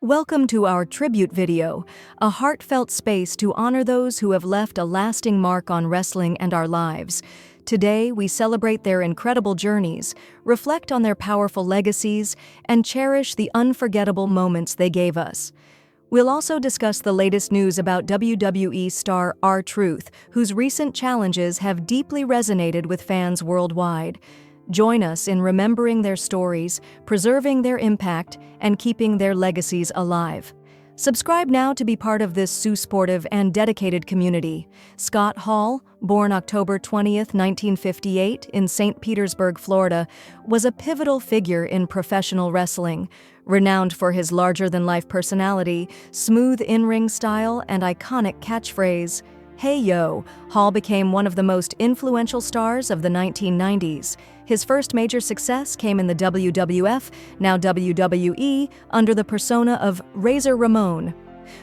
Welcome to our tribute video, a heartfelt space to honor those who have left a lasting mark on wrestling and our lives. Today, we celebrate their incredible journeys, reflect on their powerful legacies, and cherish the unforgettable moments they gave us. We'll also discuss the latest news about WWE star R-Truth, whose recent challenges have deeply resonated with fans worldwide. Join us in remembering their stories, preserving their impact, and keeping their legacies alive. Subscribe now to be part of this supportive and dedicated community. Scott Hall, born October 20, 1958, in St. Petersburg, Florida, was a pivotal figure in professional wrestling. Renowned for his larger-than-life personality, smooth in-ring style, and iconic catchphrase, "Hey Yo," Hall became one of the most influential stars of the 1990s. His first major success came in the WWF, now WWE, under the persona of Razor Ramon.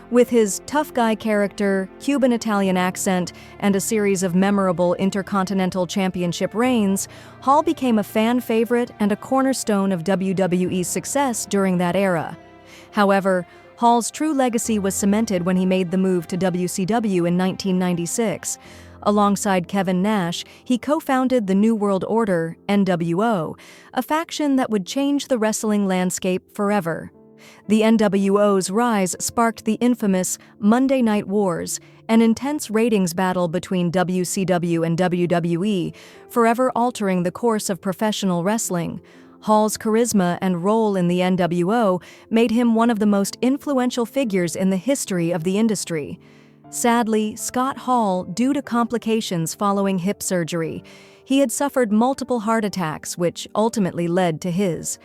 With his tough guy character, Cuban-Italian accent, and a series of memorable Intercontinental Championship reigns, Hall became a fan favorite and a cornerstone of WWE's success during that era. However, Hall's true legacy was cemented when he made the move to WCW in 1996. Alongside Kevin Nash, he co-founded the New World Order, NWO, a faction that would change the wrestling landscape forever. The NWO's rise sparked the infamous Monday Night Wars, an intense ratings battle between WCW and WWE, forever altering the course of professional wrestling. Hall's charisma and role in the NWO made him one of the most influential figures in the history of the industry. Sadly, Scott Hall, due to complications following hip surgery, he had suffered multiple heart attacks, which ultimately led to his.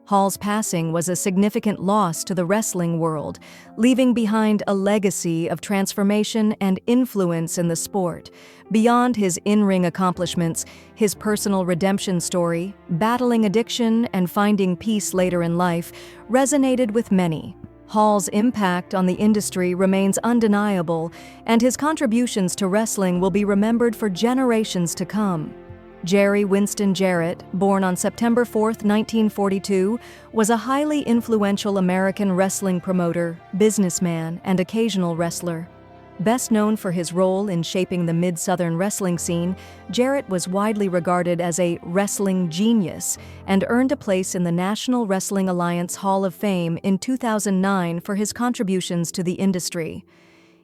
Hall's passing was a significant loss to the wrestling world, leaving behind a legacy of transformation and influence in the sport. Beyond his in-ring accomplishments, his personal redemption story, battling addiction and finding peace later in life, resonated with many. Hall's impact on the industry remains undeniable, and his contributions to wrestling will be remembered for generations to come. Jerry Winston Jarrett, born on September 4, 1942, was a highly influential American wrestling promoter, businessman, and occasional wrestler. Best known for his role in shaping the mid-Southern wrestling scene, Jarrett was widely regarded as a wrestling genius and earned a place in the National Wrestling Alliance Hall of Fame in 2009 for his contributions to the industry.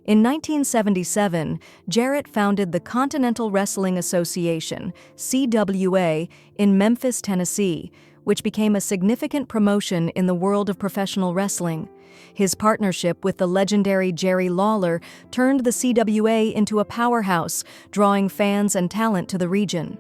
In 1977, Jarrett founded the Continental Wrestling Association, CWA, in Memphis, Tennessee, which became a significant promotion in the world of professional wrestling. His partnership with the legendary Jerry Lawler turned the CWA into a powerhouse, drawing fans and talent to the region.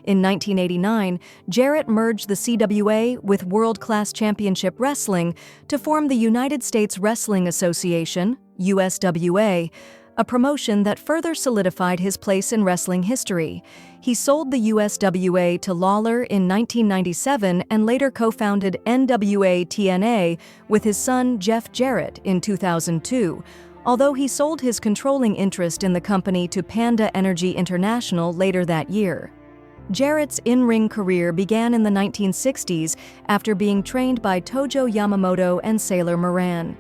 In 1989, Jarrett merged the CWA with World Class Championship Wrestling to form the United States Wrestling Association, USWA, a promotion that further solidified his place in wrestling history. He sold the USWA to Lawler in 1997 and later co-founded NWA TNA with his son Jeff Jarrett in 2002, although he sold his controlling interest in the company to Panda Energy International later that year. Jarrett's in-ring career began in the 1960s after being trained by Tojo Yamamoto and Sailor Moran.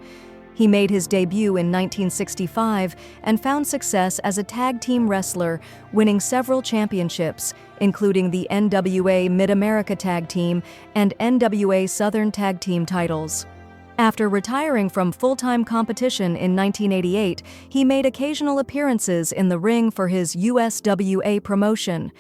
He made his debut in 1965 and found success as a tag team wrestler, winning several championships, including the NWA Mid-America Tag Team and NWA Southern Tag Team titles. After retiring from full-time competition in 1988, he made occasional appearances in the ring for his USWA promotion,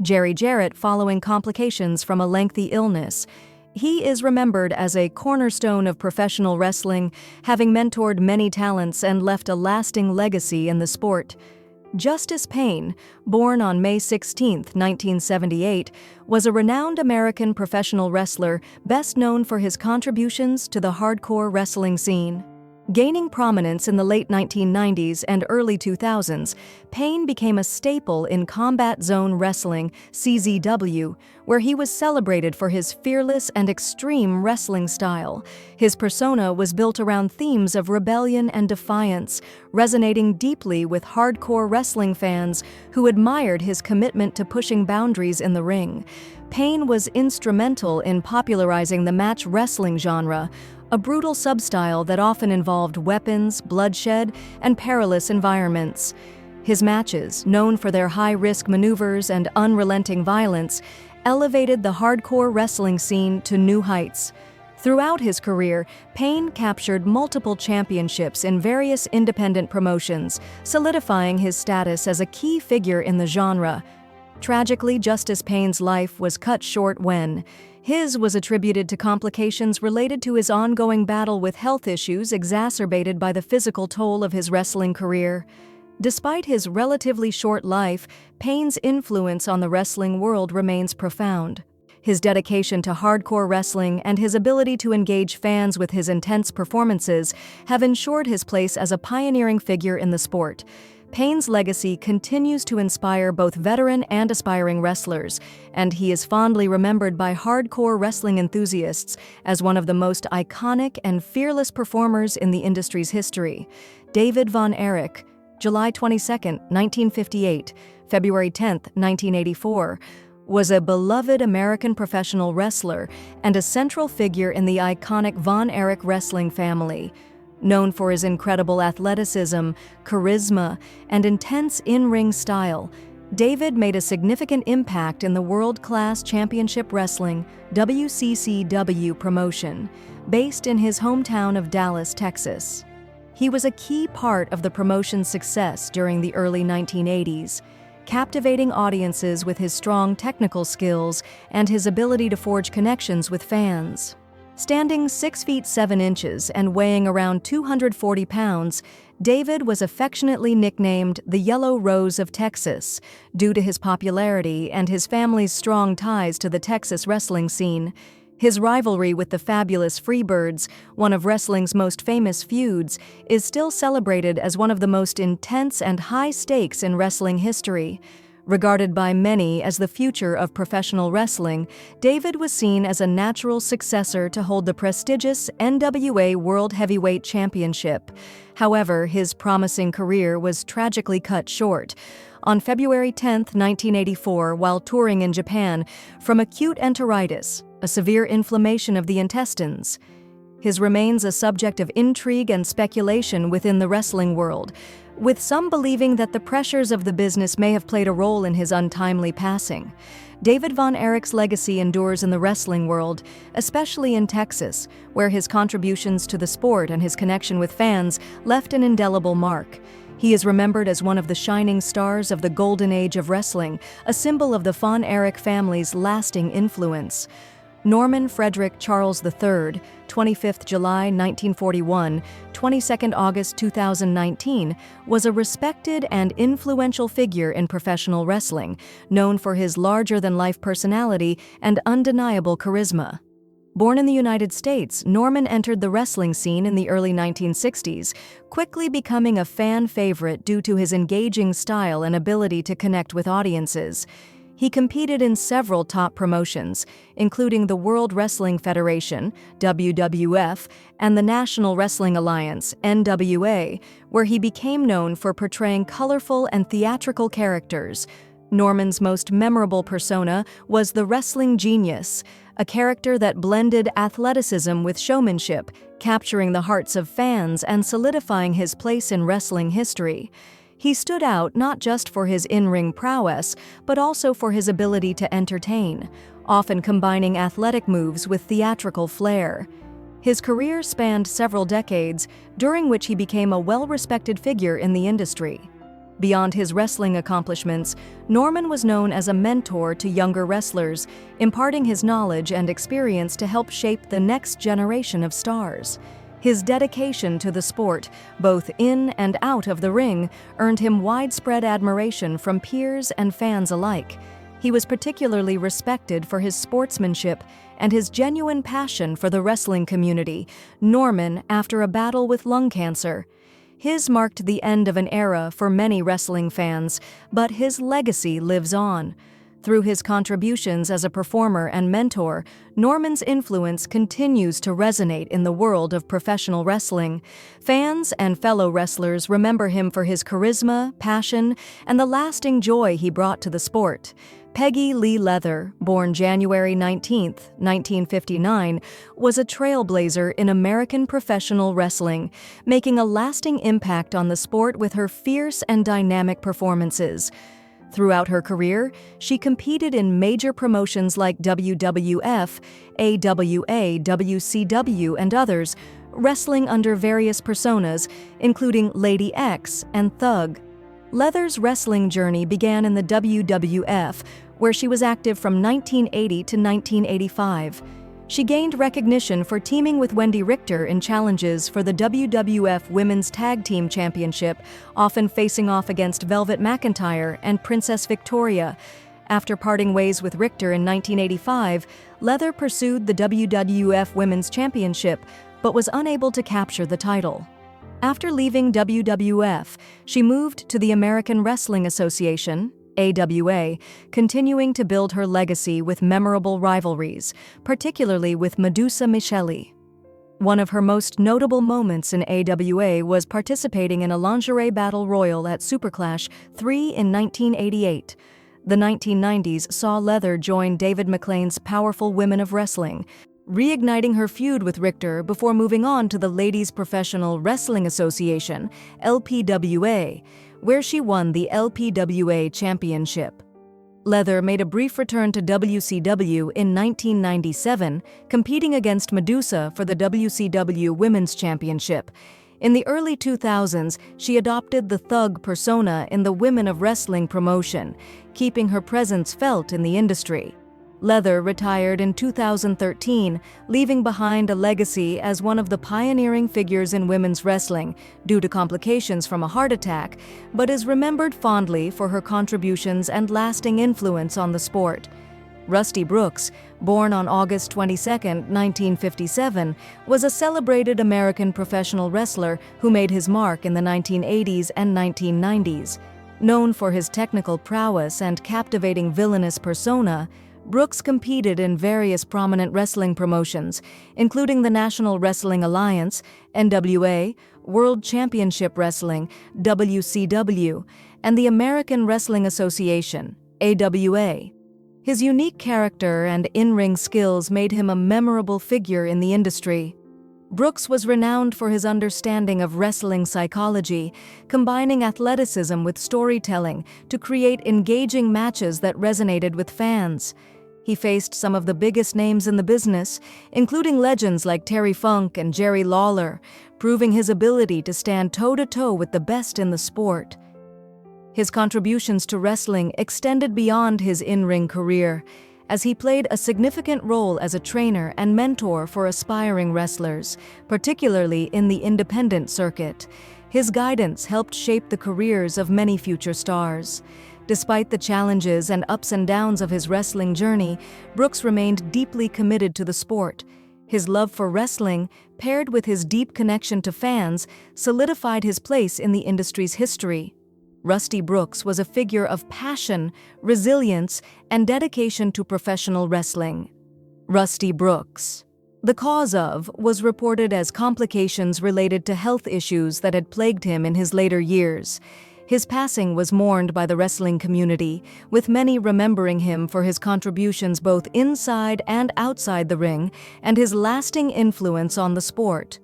Jerry Jarrett, following complications from a lengthy illness. He is remembered as a cornerstone of professional wrestling, having mentored many talents and left a lasting legacy in the sport. Justice Payne, born on May 16, 1978, was a renowned American professional wrestler best known for his contributions to the hardcore wrestling scene. Gaining prominence in the late 1990s and early 2000s, Payne became a staple in Combat Zone Wrestling, CZW, where he was celebrated for his fearless and extreme wrestling style. His persona was built around themes of rebellion and defiance, resonating deeply with hardcore wrestling fans who admired his commitment to pushing boundaries in the ring. Payne was instrumental in popularizing the match wrestling genre, a brutal substyle that often involved weapons, bloodshed, and perilous environments. His matches, known for their high-risk maneuvers and unrelenting violence, elevated the hardcore wrestling scene to new heights. Throughout his career, Payne captured multiple championships in various independent promotions, solidifying his status as a key figure in the genre. Tragically, Justice Payne's life was cut short when his was attributed to complications related to his ongoing battle with health issues exacerbated by the physical toll of his wrestling career. Despite his relatively short life, Payne's influence on the wrestling world remains profound. His dedication to hardcore wrestling and his ability to engage fans with his intense performances have ensured his place as a pioneering figure in the sport. Payne's legacy continues to inspire both veteran and aspiring wrestlers, and he is fondly remembered by hardcore wrestling enthusiasts as one of the most iconic and fearless performers in the industry's history. David Von Erich, July 22, 1958, February 10, 1984, was a beloved American professional wrestler and a central figure in the iconic Von Erich wrestling family. Known for his incredible athleticism, charisma, and intense in-ring style, David made a significant impact in the world-class Championship Wrestling (WCCW) promotion, based in his hometown of Dallas, Texas. He was a key part of the promotion's success during the early 1980s, captivating audiences with his strong technical skills and his ability to forge connections with fans. Standing 6 feet 7 inches and weighing around 240 pounds, David was affectionately nicknamed the Yellow Rose of Texas due to his popularity and his family's strong ties to the Texas wrestling scene. His rivalry with the fabulous Freebirds, one of wrestling's most famous feuds, is still celebrated as one of the most intense and high stakes in wrestling history. Regarded by many as the future of professional wrestling, David was seen as a natural successor to hold the prestigious NWA World Heavyweight Championship. However, his promising career was tragically cut short on February 10, 1984, while touring in Japan from acute enteritis, a severe inflammation of the intestines. His remains a subject of intrigue and speculation within the wrestling world, with some believing that the pressures of the business may have played a role in his untimely passing. David Von Erich's legacy endures in the wrestling world, especially in Texas, where his contributions to the sport and his connection with fans left an indelible mark. He is remembered as one of the shining stars of the golden age of wrestling, a symbol of the Von Erich family's lasting influence. Norman Frederick Charles III, 25th July 1941, 22nd August 2019, was a respected and influential figure in professional wrestling, known for his larger-than-life personality and undeniable charisma. Born in the United States, Norman entered the wrestling scene in the early 1960s, quickly becoming a fan favorite due to his engaging style and ability to connect with audiences. He competed in several top promotions, including the World Wrestling Federation, WWF, and the National Wrestling Alliance, NWA, where he became known for portraying colorful and theatrical characters. Norman's most memorable persona was the Wrestling Genius, a character that blended athleticism with showmanship, capturing the hearts of fans and solidifying his place in wrestling history. He stood out not just for his in-ring prowess, but also for his ability to entertain, often combining athletic moves with theatrical flair. His career spanned several decades, during which he became a well-respected figure in the industry. Beyond his wrestling accomplishments, Norman was known as a mentor to younger wrestlers, imparting his knowledge and experience to help shape the next generation of stars. His dedication to the sport, both in and out of the ring, earned him widespread admiration from peers and fans alike. He was particularly respected for his sportsmanship and his genuine passion for the wrestling community. Norman, after a battle with lung cancer. His marked the end of an era for many wrestling fans, but his legacy lives on. Through his contributions as a performer and mentor, Norman's influence continues to resonate in the world of professional wrestling. Fans and fellow wrestlers remember him for his charisma, passion, and the lasting joy he brought to the sport. Peggy Lee Leather, born January 19, 1959, was a trailblazer in American professional wrestling, making a lasting impact on the sport with her fierce and dynamic performances. Throughout her career, she competed in major promotions like WWF, AWA, WCW, and others, wrestling under various personas, including Lady X and Thug. Leather's wrestling journey began in the WWF, where she was active from 1980 to 1985. She gained recognition for teaming with Wendy Richter in challenges for the WWF Women's Tag Team Championship, often facing off against Velvet McIntyre and Princess Victoria. After parting ways with Richter in 1985, Leather pursued the WWF Women's Championship, but was unable to capture the title. After leaving WWF, she moved to the American Wrestling Association, AWA, continuing to build her legacy with memorable rivalries, particularly with Medusa Michelli. One of her most notable moments in AWA was participating in a lingerie battle royal at Superclash 3 in 1988. The 1990s saw Leather join David McLean's Powerful Women of Wrestling, reigniting her feud with Richter before moving on to the Ladies Professional Wrestling Association, LPWA, where she won the LPWA Championship. Leather made a brief return to WCW in 1997, competing against Medusa for the WCW Women's Championship. In the early 2000s, she adopted the Thug persona in the Women of Wrestling promotion, keeping her presence felt in the industry. Leather retired in 2013, leaving behind a legacy as one of the pioneering figures in women's wrestling due to complications from a heart attack, but is remembered fondly for her contributions and lasting influence on the sport. Rusty Brooks, born on August 22, 1957, was a celebrated American professional wrestler who made his mark in the 1980s and 1990s. Known for his technical prowess and captivating villainous persona, Brooks competed in various prominent wrestling promotions, including the National Wrestling Alliance, NWA, World Championship Wrestling, WCW, and the American Wrestling Association, AWA. His unique character and in-ring skills made him a memorable figure in the industry. Brooks was renowned for his understanding of wrestling psychology, combining athleticism with storytelling to create engaging matches that resonated with fans. He faced some of the biggest names in the business, including legends like Terry Funk and Jerry Lawler, proving his ability to stand toe-to-toe with the best in the sport. His contributions to wrestling extended beyond his in-ring career, as he played a significant role as a trainer and mentor for aspiring wrestlers, particularly in the independent circuit. His guidance helped shape the careers of many future stars. Despite the challenges and ups and downs of his wrestling journey, Brooks remained deeply committed to the sport. His love for wrestling, paired with his deep connection to fans, solidified his place in the industry's history. Rusty Brooks was a figure of passion, resilience, and dedication to professional wrestling. Rusty Brooks. The cause of was reported as complications related to health issues that had plagued him in his later years. His passing was mourned by the wrestling community, with many remembering him for his contributions both inside and outside the ring and his lasting influence on the sport.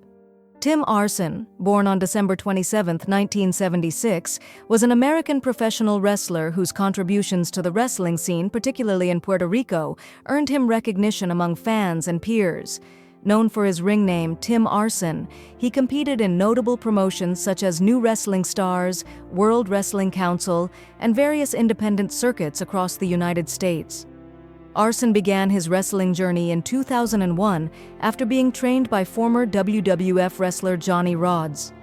Tim Arson, born on December 27, 1976, was an American professional wrestler whose contributions to the wrestling scene, particularly in Puerto Rico, earned him recognition among fans and peers. Known for his ring name Tim Arson, he competed in notable promotions such as New Wrestling Stars, World Wrestling Council, and various independent circuits across the United States. Arson began his wrestling journey in 2001 after being trained by former WWF wrestler Johnny Rodz.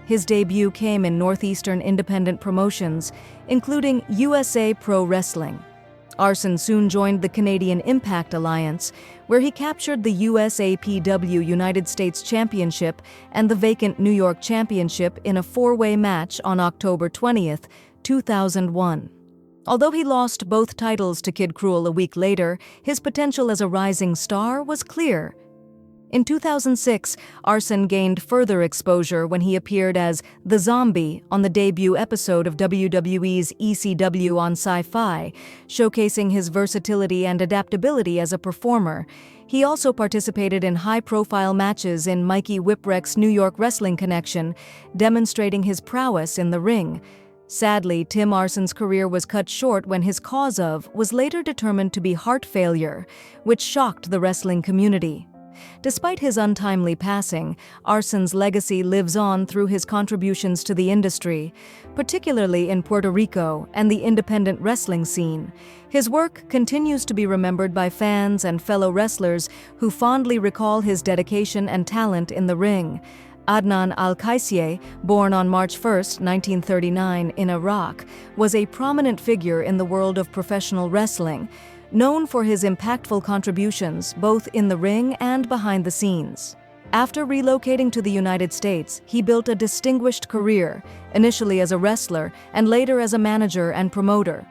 His debut came in Northeastern independent promotions, including USA Pro Wrestling. Arson soon joined the Canadian Impact Alliance, where he captured the USAPW United States Championship and the vacant New York Championship in a four-way match on October 20, 2001. Although he lost both titles to Kid Cruel a week later, his potential as a rising star was clear. In 2006, Arson gained further exposure when he appeared as The Zombie on the debut episode of WWE's ECW on Sci-Fi, showcasing his versatility and adaptability as a performer. He also participated in high-profile matches in Mikey Whipwreck's New York Wrestling Connection, demonstrating his prowess in the ring. Sadly, Tim Arson's career was cut short when his cause was later determined to be heart failure, which shocked the wrestling community. Despite his untimely passing, Arson's legacy lives on through his contributions to the industry, particularly in Puerto Rico and the independent wrestling scene. His work continues to be remembered by fans and fellow wrestlers who fondly recall his dedication and talent in the ring. Adnan Al-Qaisi, born on March 1, 1939, in Iraq, was a prominent figure in the world of professional wrestling, known for his impactful contributions both in the ring and behind the scenes. After relocating to the United States, he built a distinguished career, initially as a wrestler and later as a manager and promoter.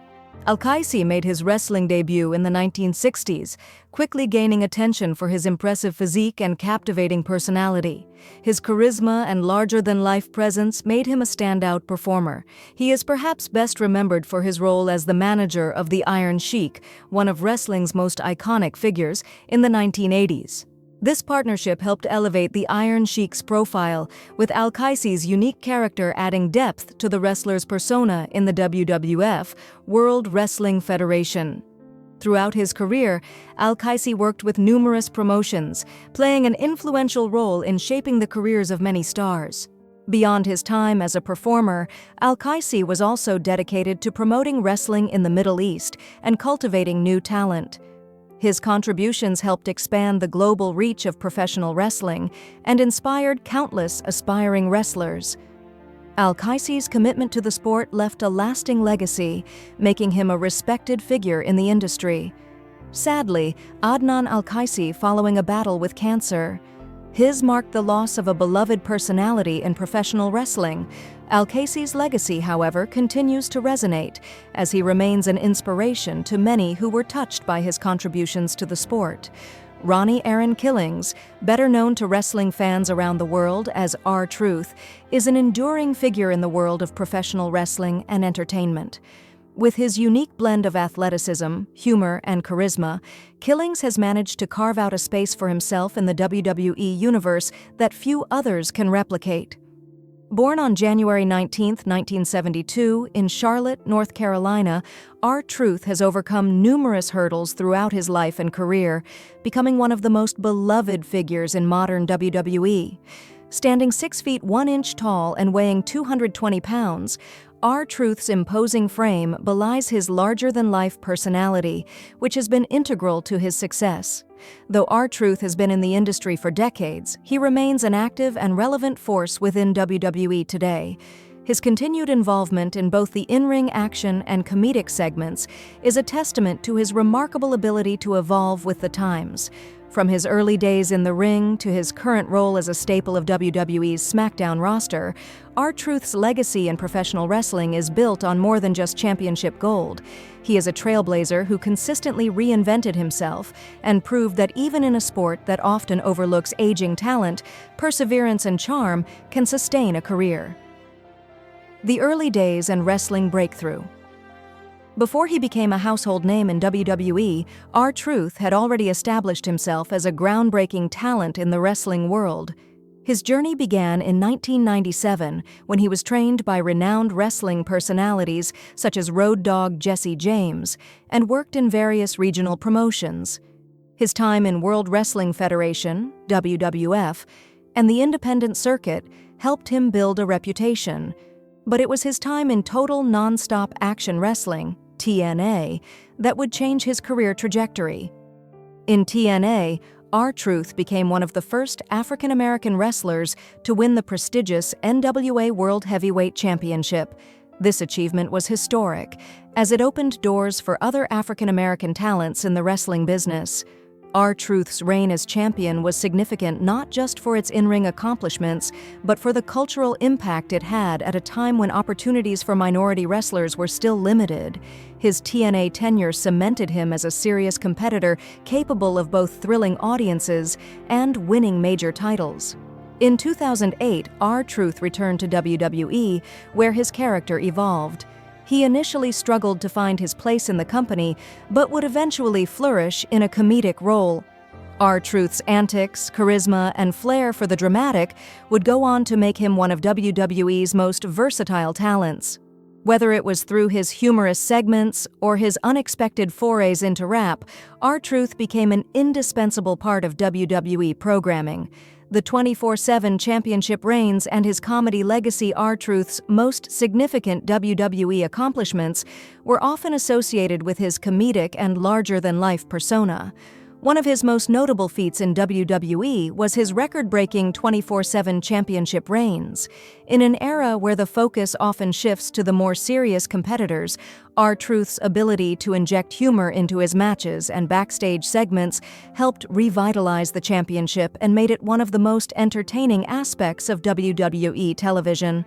Al-Qaisi made his wrestling debut in the 1960s, quickly gaining attention for his impressive physique and captivating personality. His charisma and larger-than-life presence made him a standout performer. He is perhaps best remembered for his role as the manager of the Iron Sheik, one of wrestling's most iconic figures, in the 1980s. This partnership helped elevate the Iron Sheik's profile, with Al-Qaisi's unique character adding depth to the wrestler's persona in the WWF, World Wrestling Federation. Throughout his career, Al-Qaisi worked with numerous promotions, playing an influential role in shaping the careers of many stars. Beyond his time as a performer, Al-Qaisi was also dedicated to promoting wrestling in the Middle East and cultivating new talent. His contributions helped expand the global reach of professional wrestling and inspired countless aspiring wrestlers. Al-Qaisi's commitment to the sport left a lasting legacy, making him a respected figure in the industry. Sadly, Adnan Al-Qaisi following a battle with cancer. His marked the loss of a beloved personality in professional wrestling. Al-Qaisi's legacy, however, continues to resonate, as he remains an inspiration to many who were touched by his contributions to the sport. Ronnie Aaron Killings, better known to wrestling fans around the world as R-Truth, is an enduring figure in the world of professional wrestling and entertainment. With his unique blend of athleticism, humor, and charisma, Killings has managed to carve out a space for himself in the WWE universe that few others can replicate. Born on January 19, 1972, in Charlotte, North Carolina, R-Truth has overcome numerous hurdles throughout his life and career, becoming one of the most beloved figures in modern WWE. Standing 6 feet 1 inch tall and weighing 220 pounds, R-Truth's imposing frame belies his larger-than-life personality, which has been integral to his success. Though R-Truth has been in the industry for decades, he remains an active and relevant force within WWE today. His continued involvement in both the in-ring action and comedic segments is a testament to his remarkable ability to evolve with the times. From his early days in the ring to his current role as a staple of WWE's SmackDown roster, R-Truth's legacy in professional wrestling is built on more than just championship gold. He is a trailblazer who consistently reinvented himself and proved that even in a sport that often overlooks aging talent, perseverance and charm can sustain a career. The early days and wrestling breakthrough. Before he became a household name in WWE, R-Truth had already established himself as a groundbreaking talent in the wrestling world. His journey began in 1997 when he was trained by renowned wrestling personalities such as Road Dogg Jesse James and worked in various regional promotions. His time in World Wrestling Federation, WWF, and the independent circuit helped him build a reputation. But it was his time in Total Non-Stop Action Wrestling, TNA, that would change his career trajectory. In TNA, R-Truth became one of the first African-American wrestlers to win the prestigious NWA World Heavyweight Championship. This achievement was historic, as it opened doors for other African-American talents in the wrestling business. R-Truth's reign as champion was significant not just for its in-ring accomplishments, but for the cultural impact it had at a time when opportunities for minority wrestlers were still limited. His TNA tenure cemented him as a serious competitor capable of both thrilling audiences and winning major titles. In 2008, R-Truth returned to WWE, where his character evolved. He initially struggled to find his place in the company, but would eventually flourish in a comedic role. R-Truth's antics, charisma, and flair for the dramatic would go on to make him one of WWE's most versatile talents. Whether it was through his humorous segments or his unexpected forays into rap, R-Truth became an indispensable part of WWE programming. The 24/7 championship reigns and his comedy legacy, R-Truth's most significant WWE accomplishments, were often associated with his comedic and larger-than-life persona. One of his most notable feats in WWE was his record-breaking 24/7 championship reigns. In an era where the focus often shifts to the more serious competitors, R-Truth's ability to inject humor into his matches and backstage segments helped revitalize the championship and made it one of the most entertaining aspects of WWE television.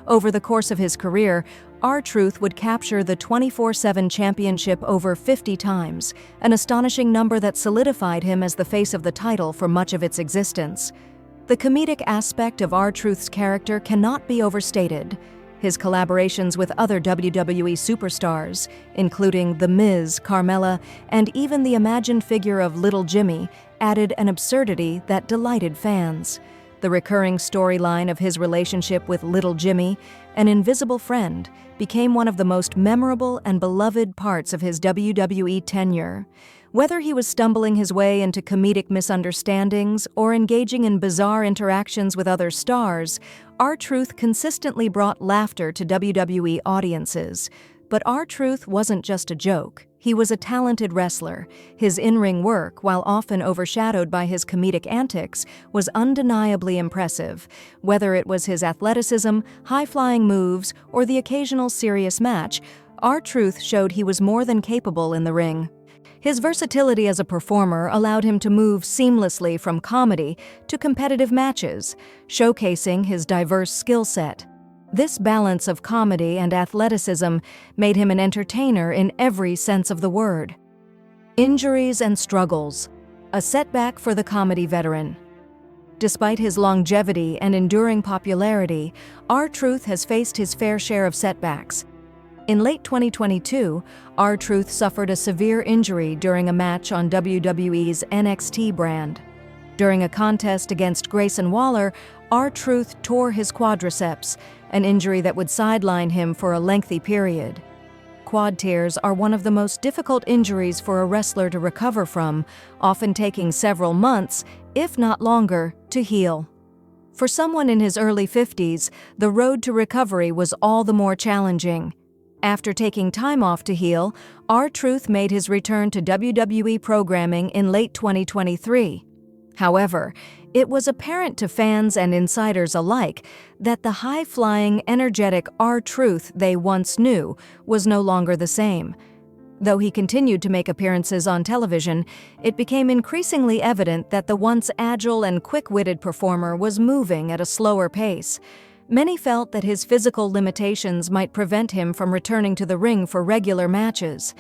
Over the course of his career, R-Truth would capture the 24/7 championship over 50 times, an astonishing number that solidified him as the face of the title for much of its existence. The comedic aspect of R-Truth's character cannot be overstated. His collaborations with other WWE superstars, including The Miz, Carmella, and even the imagined figure of Little Jimmy, added an absurdity that delighted fans. The recurring storyline of his relationship with Little Jimmy, an invisible friend, became one of the most memorable and beloved parts of his WWE tenure. Whether he was stumbling his way into comedic misunderstandings or engaging in bizarre interactions with other stars, R-Truth consistently brought laughter to WWE audiences. But R-Truth wasn't just a joke. He was a talented wrestler. His in-ring work, while often overshadowed by his comedic antics, was undeniably impressive. Whether it was his athleticism, high-flying moves, or the occasional serious match, R-Truth showed he was more than capable in the ring. His versatility as a performer allowed him to move seamlessly from comedy to competitive matches, showcasing his diverse skill set. This balance of comedy and athleticism made him an entertainer in every sense of the word. Injuries and struggles. A setback for the comedy veteran. Despite his longevity and enduring popularity, R-Truth has faced his fair share of setbacks. In late 2022, R-Truth suffered a severe injury during a match on WWE's NXT brand. During a contest against Grayson Waller, R-Truth tore his quadriceps, an injury that would sideline him for a lengthy period. Quad tears are one of the most difficult injuries for a wrestler to recover from, often taking several months, if not longer, to heal. For someone in his early 50s, the road to recovery was all the more challenging. After taking time off to heal, R-Truth made his return to WWE programming in late 2023. However, it was apparent to fans and insiders alike that the high-flying, energetic R-Truth they once knew was no longer the same. Though he continued to make appearances on television, it became increasingly evident that the once agile and quick-witted performer was moving at a slower pace. Many felt that his physical limitations might prevent him from returning to the ring for regular matches.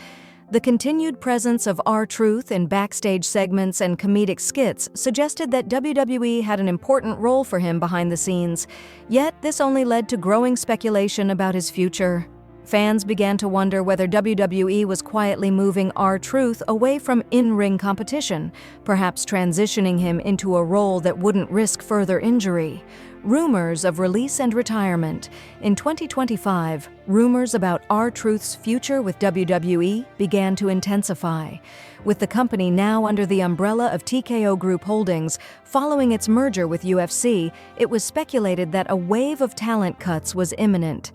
The continued presence of R-Truth in backstage segments and comedic skits suggested that WWE had an important role for him behind the scenes, yet this only led to growing speculation about his future. Fans began to wonder whether WWE was quietly moving R-Truth away from in-ring competition, perhaps transitioning him into a role that wouldn't risk further injury. Rumors of release and retirement. In 2025, rumors about R-Truth's future with WWE began to intensify. With the company now under the umbrella of TKO Group Holdings, following its merger with UFC, it was speculated that a wave of talent cuts was imminent.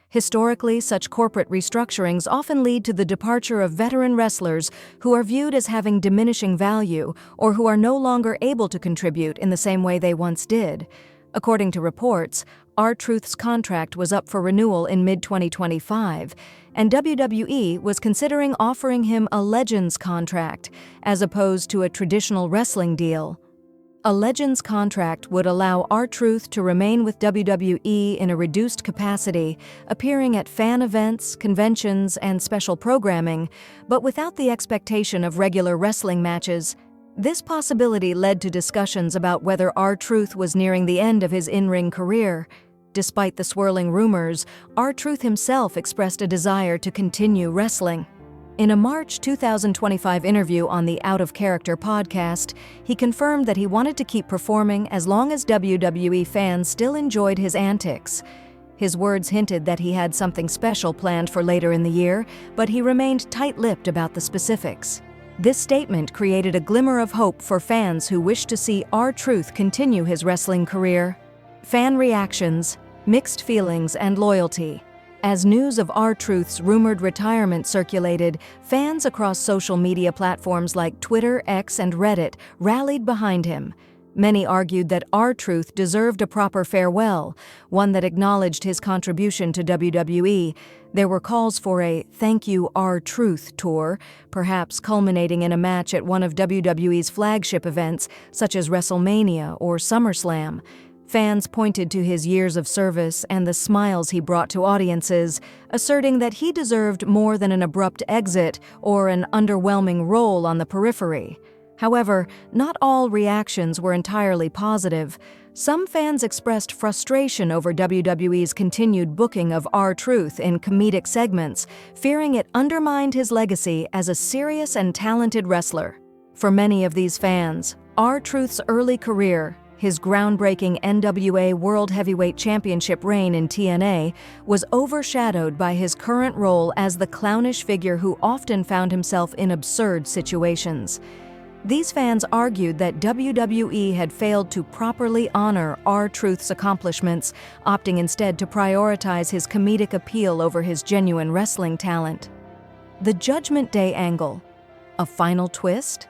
Historically, such corporate restructurings often lead to the departure of veteran wrestlers who are viewed as having diminishing value or who are no longer able to contribute in the same way they once did. According to reports, R-Truth's contract was up for renewal in mid-2025, and WWE was considering offering him a Legends contract as opposed to a traditional wrestling deal. A Legends contract would allow R-Truth to remain with WWE in a reduced capacity, appearing at fan events, conventions, and special programming, but without the expectation of regular wrestling matches. This possibility led to discussions about whether R-Truth was nearing the end of his in-ring career. Despite the swirling rumors, R-Truth himself expressed a desire to continue wrestling. In a March 2025 interview on the Out of Character podcast, he confirmed that he wanted to keep performing as long as WWE fans still enjoyed his antics. His words hinted that he had something special planned for later in the year, but he remained tight-lipped about the specifics. This statement created a glimmer of hope for fans who wished to see R-Truth continue his wrestling career. Fan reactions, mixed feelings, and loyalty. As news of R-Truth's rumored retirement circulated, fans across social media platforms like Twitter, X, and Reddit rallied behind him. Many argued that R-Truth deserved a proper farewell, one that acknowledged his contribution to WWE. There were calls for a "Thank You R-Truth" tour, perhaps culminating in a match at one of WWE's flagship events, such as WrestleMania or SummerSlam. Fans pointed to his years of service and the smiles he brought to audiences, asserting that he deserved more than an abrupt exit or an underwhelming role on the periphery. However, not all reactions were entirely positive. Some fans expressed frustration over WWE's continued booking of R-Truth in comedic segments, fearing it undermined his legacy as a serious and talented wrestler. For many of these fans, R-Truth's early career, his groundbreaking NWA World Heavyweight Championship reign in TNA, was overshadowed by his current role as the clownish figure who often found himself in absurd situations. These fans argued that WWE had failed to properly honor R-Truth's accomplishments, opting instead to prioritize his comedic appeal over his genuine wrestling talent. The Judgment Day angle. A final twist?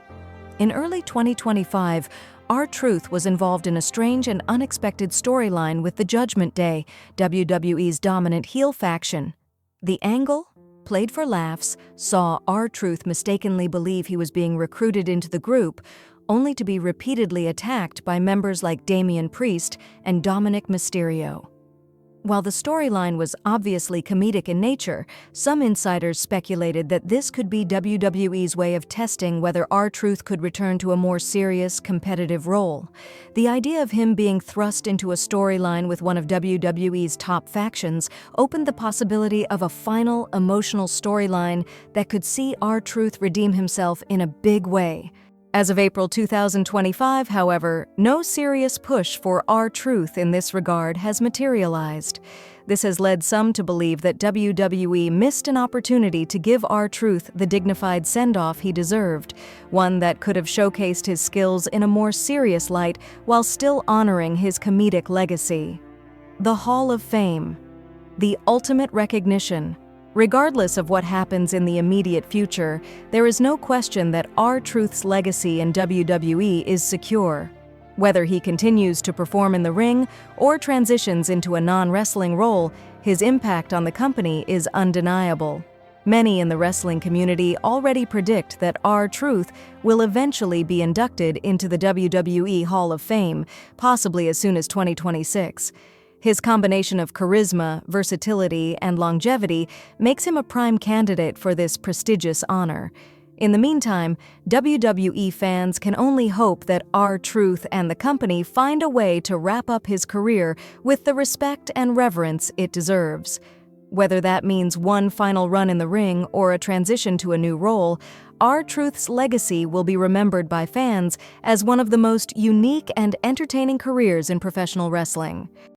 In early 2025, R-Truth was involved in a strange and unexpected storyline with the Judgment Day, WWE's dominant heel faction. The angle, played for laughs, saw R-Truth mistakenly believe he was being recruited into the group, only to be repeatedly attacked by members like Damian Priest and Dominic Mysterio. While the storyline was obviously comedic in nature, some insiders speculated that this could be WWE's way of testing whether R-Truth could return to a more serious, competitive role. The idea of him being thrust into a storyline with one of WWE's top factions opened the possibility of a final, emotional storyline that could see R-Truth redeem himself in a big way. As of April 2025, however, no serious push for R-Truth in this regard has materialized. This has led some to believe that WWE missed an opportunity to give R-Truth the dignified send-off he deserved, one that could have showcased his skills in a more serious light while still honoring his comedic legacy. The Hall of Fame. The ultimate recognition. Regardless of what happens in the immediate future, there is no question that R-Truth's legacy in WWE is secure. Whether he continues to perform in the ring or transitions into a non-wrestling role, his impact on the company is undeniable. Many in the wrestling community already predict that R-Truth will eventually be inducted into the WWE Hall of Fame, possibly as soon as 2026. His combination of charisma, versatility, and longevity makes him a prime candidate for this prestigious honor. In the meantime, WWE fans can only hope that R-Truth and the company find a way to wrap up his career with the respect and reverence it deserves. Whether that means one final run in the ring or a transition to a new role, R-Truth's legacy will be remembered by fans as one of the most unique and entertaining careers in professional wrestling.